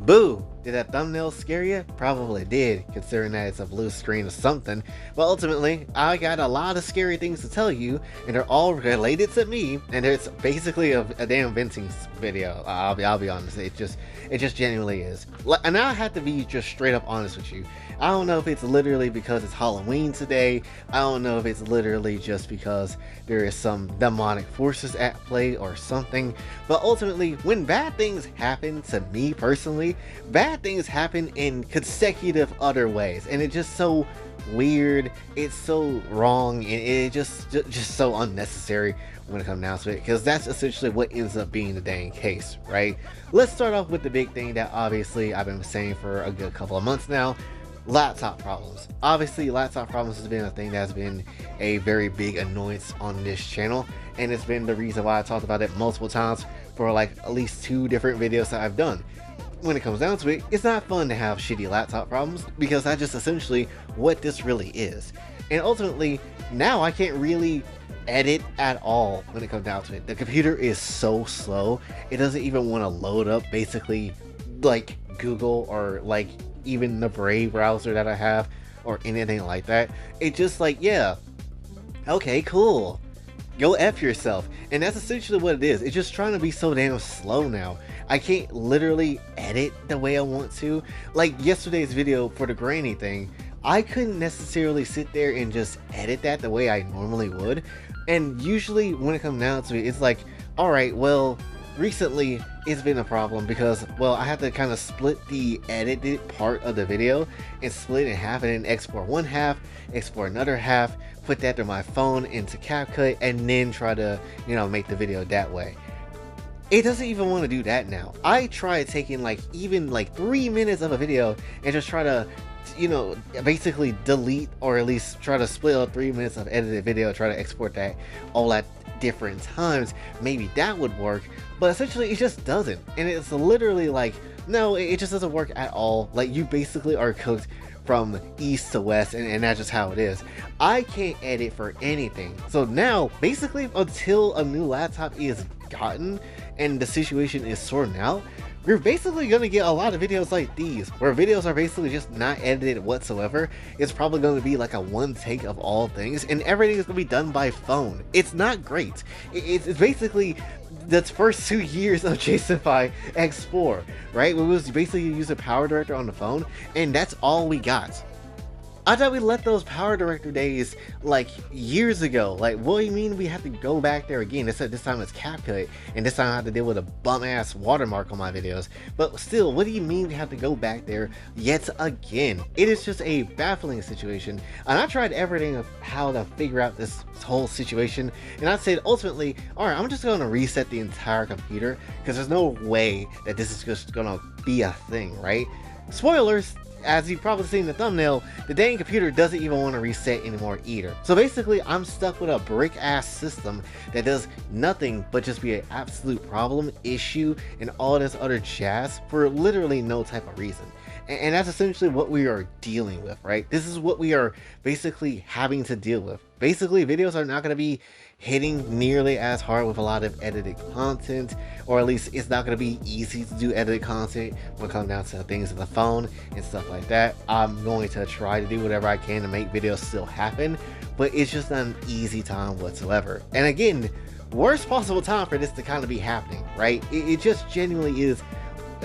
Boo! Did that thumbnail scare you? Probably did, considering that it's a blue screen or something. But ultimately, I got a lot of scary things to tell you, and they're all related to me, and it's basically a damn venting video. I'll be honest, it just genuinely is. And I have to be just straight up honest with you. I don't know if it's literally because it's Halloween today. I don't know if it's literally just because there is some demonic forces at play or something. But ultimately, when bad things happen to me personally, bad things happen in consecutive other ways. And it's just so weird, it's so wrong, and it just so unnecessary when it comes down to it, because that's essentially what ends up being the dang case, right? Let's start off with the big thing that obviously I've been saying for a good couple of months now. Laptop problems. Obviously, laptop problems has been a thing that's been a very big annoyance on this channel, and it's been the reason why I talked about it multiple times for like at least 2 different videos that I've done. When it comes down to it, it's not fun to have shitty laptop problems, because that's just essentially what this really is. And ultimately, now I can't really edit at all when it comes down to it. The computer is so slow, it doesn't even want to load up basically like Google or like even the Brave browser that I have or anything like that. It just like, yeah, okay, cool, go F yourself. And that's essentially what it is. It's just trying to be so damn slow now. I can't literally edit the way I want to. Like yesterday's video for the granny thing, I couldn't necessarily sit there and just edit that the way I normally would. And usually when it comes down to it, it's like, alright, well, recently it's been a problem because, well, I have to kind of split the edited part of the video and split it in half, and then export one half, export another half, put that to my phone into CapCut, and then try to, you know, make the video that way. It doesn't even want to do that now. I tried taking like even like 3 minutes of a video and just try to, you know, basically delete, or at least try to split up 3 minutes of edited video, try to export that all at different times. Maybe that would work, but essentially it just doesn't. And it's literally like, no, it just doesn't work at all. Like, you basically are cooked from east to west, and that's just how it is. I can't edit for anything. So now, basically, until a new laptop is gotten and the situation is sorted out, we're basically going to get a lot of videos like these, where videos are basically just not edited whatsoever. It's probably going to be like a one take of all things, and everything is going to be done by phone. It's not great. It's basically the first 2 years of Jasonify X4, right? We was basically use a power director on the phone, and that's all we got. I thought we left those power director days like years ago. Like, what do you mean we have to go back there again? Except this time it's CapCut, and this time I have to deal with a bum ass watermark on my videos. But still, what do you mean we have to go back there yet again? It is just a baffling situation, and I tried everything of how to figure out this whole situation, and I said ultimately, alright, I'm just going to reset the entire computer, because there's no way that this is just going to be a thing, right? Spoilers! As you've probably seen in the thumbnail, the dang computer doesn't even want to reset anymore either. So basically, I'm stuck with a brick-ass system that does nothing but just be an absolute problem, issue, and all this other jazz for literally no type of reason. And that's essentially what we are dealing with, right? This is what we are basically having to deal with. Basically, videos are not going to be hitting nearly as hard with a lot of edited content, or at least it's not going to be easy to do edited content when it comes down to things on the phone and stuff like that. I'm going to try to do whatever I can to make videos still happen, but it's just not an easy time whatsoever. And again, worst possible time for this to kind of be happening, right? It just genuinely is.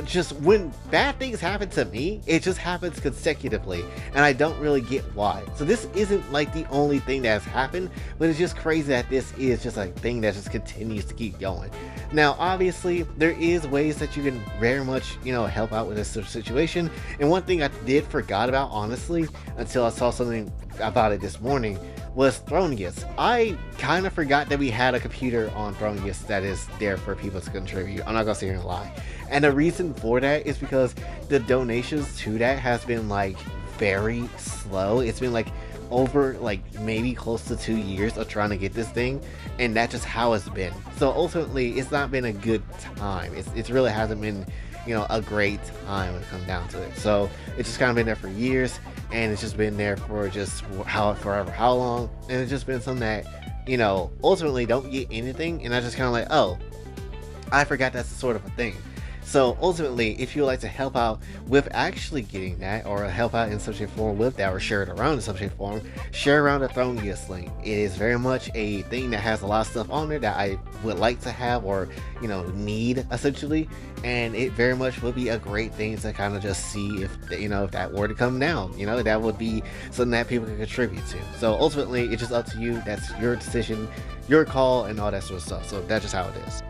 Just when bad things happen to me, it just happens consecutively, and I don't really get why. So this isn't like the only thing that has happened, but it's just crazy that this is just a thing that just continues to keep going. Now obviously there is ways that you can very much, you know, help out with this situation, and one thing I did forgot about, honestly, until I saw something about it this morning, was Thronius. I kind of forgot that we had a computer on Thronius that is there for people to contribute. I'm not gonna sit here and lie. And the reason for that is because the donations to that has been like very slow. It's been like over like maybe close to 2 years of trying to get this thing, and that's just how it's been. So ultimately it's not been a good time. It really hasn't been, you know, a great time when it comes down to it. So it's just kind of been there for years, and it's just been there for just forever how long, and it's just been something that, you know, ultimately don't get anything, and I just kind of like, oh, I forgot that's sort of a thing. So ultimately, if you would like to help out with actually getting that, or help out in some shape or form with that, or share it around in some shape or form, share around the Throne Gifts link. It is very much a thing that has a lot of stuff on there that I would like to have, or need essentially, and it very much would be a great thing to kind of just see if if that were to come down, that would be something that people can contribute to. So ultimately, it's just up to you. That's your decision, your call, and all that sort of stuff. So that's just how it is.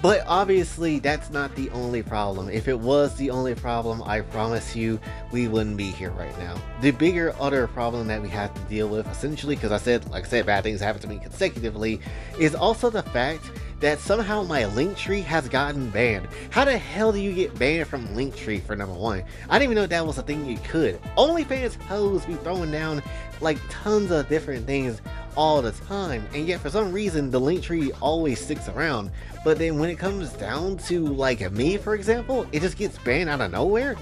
But obviously, that's not the only problem. If it was the only problem, I promise you, we wouldn't be here right now. The bigger other problem that we have to deal with, essentially, because like I said, bad things happen to me consecutively, is also the fact that somehow my Linktree has gotten banned. How the hell do you get banned from Linktree, for number one? I didn't even know that was a thing you could. OnlyFans hoes be throwing down like tons of different things all the time, and yet for some reason the Linktree always sticks around. But then when it comes down to like me, for example, it just gets banned out of nowhere.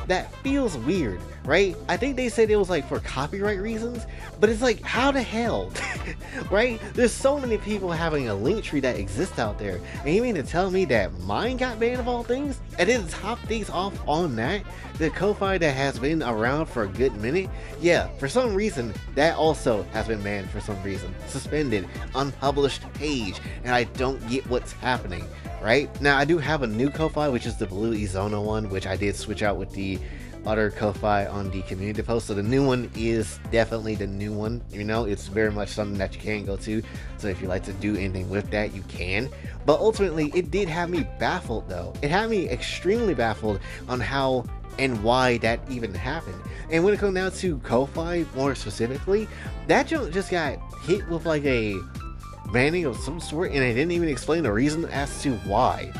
That feels weird, right? I think they said it was like for copyright reasons, but it's like, how the hell? Right? There's so many people having a Linktree that exists out there, and you mean to tell me that mine got banned of all things? And then to top things off on that, the Ko-Fi that has been around for a good minute, yeah, for some reason that also has been banned for some reason, suspended, unpublished page, and I don't get what's happening. Right now, I do have a new Ko-Fi, which is the blue Izona one, which I did switch out with the other Ko-Fi on the community post. So the new one is definitely the new one. It's very much something that you can go to. So if you like to do anything with that, you can. But ultimately, it did have me baffled, though. It had me extremely baffled on how and why that even happened. And when it comes down to Ko-Fi more specifically, that junk just got hit with like a banning of some sort, and I didn't even explain the reason as to why.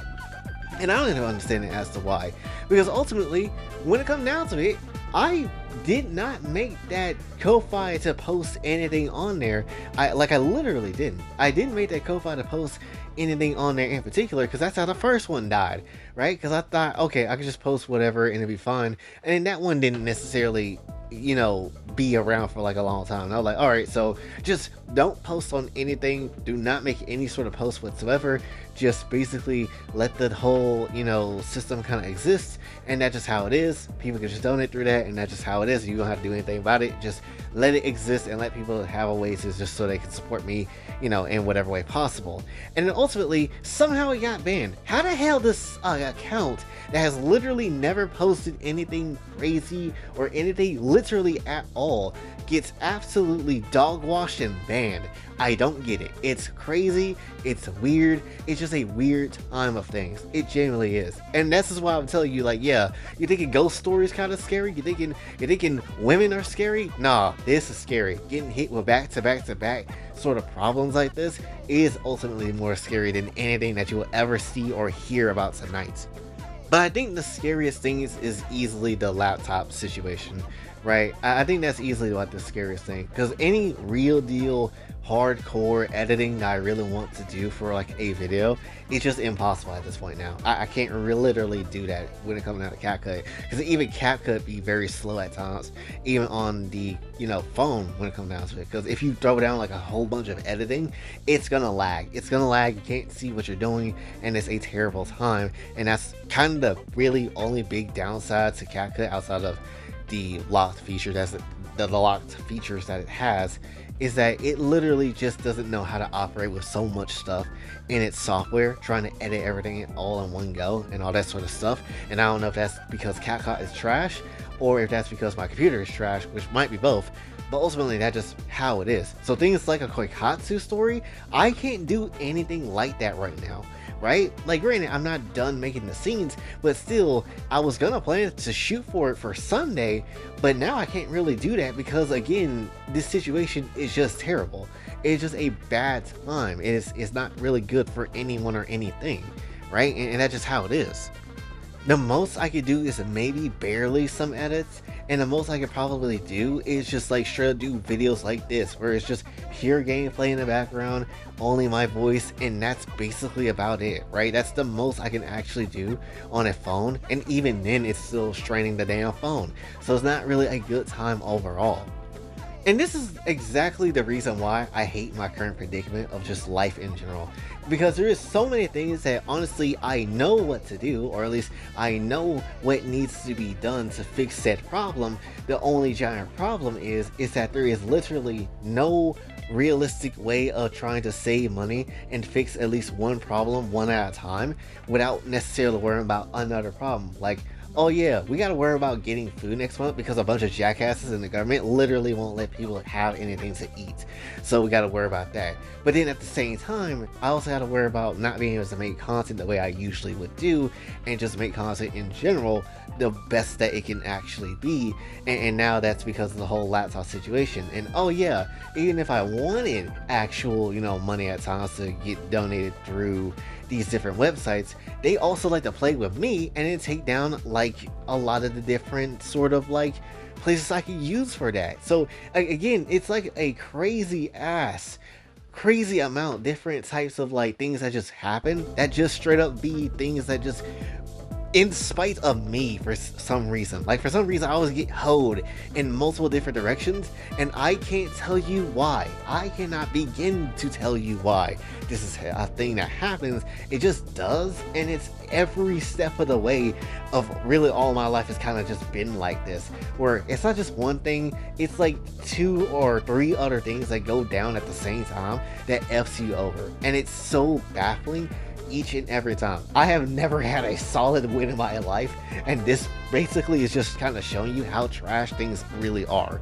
And I don't even understand it as to why, because ultimately, when it comes down to it, I did not make that Ko-Fi to post anything on there. I literally didn't. I didn't make that Ko-Fi to post anything on there in particular, because that's how the first one died, right? Because I thought, okay, I could just post whatever and it'd be fine. And then that one didn't necessarily be around for like a long time. And I was like, all right, so just don't post on anything, do not make any sort of post whatsoever, just basically let the whole system kind of exist, and that's just how it is. People can just donate through that, and that's just how it is. You don't have to do anything about it, just let it exist and let people have a way to, just so they can support me in whatever way possible. And then ultimately, somehow it got banned. How the hell this account that has literally never posted anything crazy or anything literally at all gets absolutely dog washed and banned? I don't get it. It's crazy, it's weird, it's just a weird time of things. It genuinely is. And this is why I'm telling you, like, yeah, you're thinking ghost stories kind of scary, you're thinking women are scary? Nah, this is scary. Getting hit with back to back to back sort of problems like this is ultimately more scary than anything that you will ever see or hear about tonight. But I think the scariest thing is easily the laptop situation, right? I think that's easily like the scariest thing, because any real deal hardcore editing that I really want to do for like a video, it's just impossible at this point now. I can't literally do that when it comes down to CapCut, because even CapCut be very slow at times, even on the phone when it comes down to it. Because if you throw down like a whole bunch of editing, it's gonna lag. You can't see what you're doing, and it's a terrible time. And that's kind of the really only big downside to CapCut, outside of the locked feature the locked features that it has, is that it literally just doesn't know how to operate with so much stuff in its software, trying to edit everything all in one go and all that sort of stuff. And I don't know if that's because CapCut is trash, or if that's because my computer is trash, which might be both, but ultimately that's just how it is. So things like a Koikatsu story, I can't do anything like that right now, right? Like, granted, I'm not done making the scenes, but still, I was gonna plan to shoot for it for Sunday, but now I can't really do that because, again, this situation is just terrible. It's just a bad time. It's not really good for anyone or anything, right? And that's just how it is. The most I could do is maybe barely some edits, and the most I could probably do is just like try to do videos like this, where it's just pure gameplay in the background, only my voice, and that's basically about it, right? That's the most I can actually do on a phone, and even then it's still straining the damn phone, so it's not really a good time overall. And this is exactly the reason why I hate my current predicament of just life in general. Because there is so many things that honestly I know what to do, or at least I know what needs to be done to fix said problem. The only giant problem is that there is literally no realistic way of trying to save money and fix at least one problem one at a time without necessarily worrying about another problem. Like, oh yeah, we gotta worry about getting food next month because a bunch of jackasses in the government literally won't let people have anything to eat. So we gotta worry about that. But then at the same time, I also gotta worry about not being able to make content the way I usually would do and just make content in general the best that it can actually be. And now that's because of the whole laptop situation. And oh yeah, even if I wanted actual, money at times to get donated through these different websites, they also like to play with me and then take down like a lot of the different sort of like places I could use for that. So again, it's like a crazy amount different types of like things that just happen that just straight up be things that just in spite of me for some reason. Like for some reason I always get hoed in multiple different directions and I can't tell you why. I cannot begin to tell you why this is a thing that happens. It just does, and it's every step of the way of really all my life has kind of just been like this, where it's not just one thing, it's like 2 or 3 other things that go down at the same time that f's you over, and it's so baffling each and every time. I have never had a solid win in my life, and this basically is just kind of showing you how trash things really are.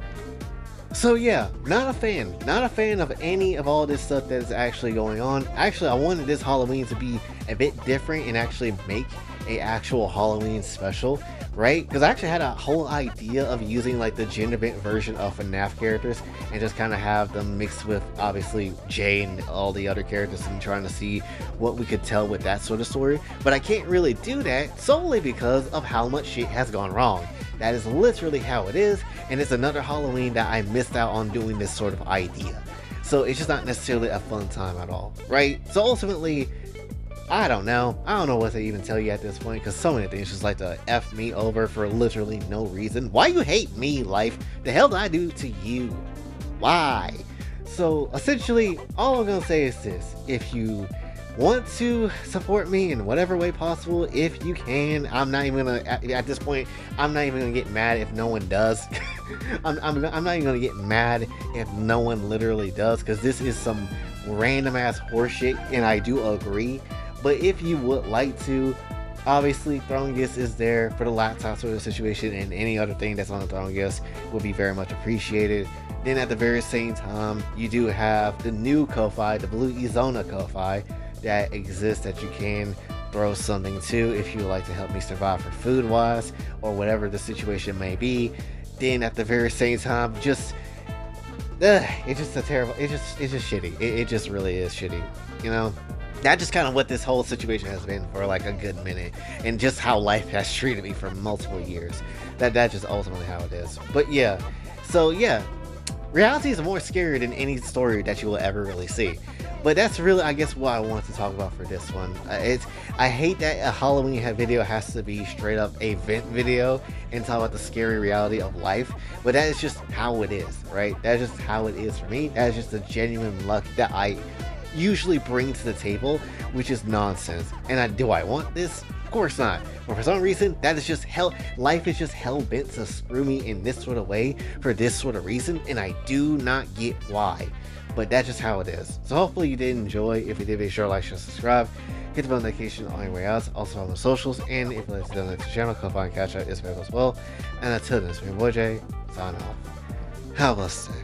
So yeah, not a fan of any of all this stuff that is actually going on. Actually, I wanted this Halloween to be a bit different and actually make a actual Halloween special, right? Because I actually had a whole idea of using like the gender bent version of FNAF characters and just kind of have them mixed with obviously Jay and all the other characters and trying to see what we could tell with that sort of story. But I can't really do that solely because of how much shit has gone wrong. That is literally how it is, and it's another Halloween that I missed out on doing this sort of idea. So it's just not necessarily a fun time at all, right? So ultimately, I don't know what to even tell you at this point, because so many things just like to F me over for literally no reason. Why you hate me, life? The hell did I do to you? Why? So essentially, all I'm gonna say is this: if you want to support me in whatever way possible, if you can, I'm not even gonna at this point, I'm not even gonna get mad if no one does. I'm not even gonna get mad if no one literally does, because this is some random ass horseshit, and I do agree. But if you would like to, obviously Throne Gifts is there for the laptop sort of situation, and any other thing that's on the Throne Gifts will be very much appreciated. Then at the very same time, you do have the new Ko-Fi, the Blue Izona Ko-Fi, that exists that you can throw something to if you would like to help me survive for food wise or whatever the situation may be. Then at the very same time, just it's just a terrible, it's just shitty. It just really is shitty, that's just kind of what this whole situation has been for like a good minute, and just how life has treated me for multiple years. That's just ultimately how it is. But yeah, so yeah, reality is more scary than any story that you will ever really see. But that's really, I guess, what I want to talk about for this one. I hate that a Halloween video has to be straight up a vent video and talk about the scary reality of life. But that is just how it is, right? That's just how it is for me. That is just the genuine luck that I usually bring to the table, which is nonsense. And do I want this? Of course not. But for some reason, that is just hell. Life is just hell bent to screw me in this sort of way for this sort of reason, and I do not get why. But that's just how it is. So hopefully you did enjoy. If you did, be sure to like, share, subscribe, hit the bell notification on your way out. Also on the socials, and if you'd like to donate to the channel, come find catch up is available as well. And until then, it's me, Boy J, signing off. Have a blessed day.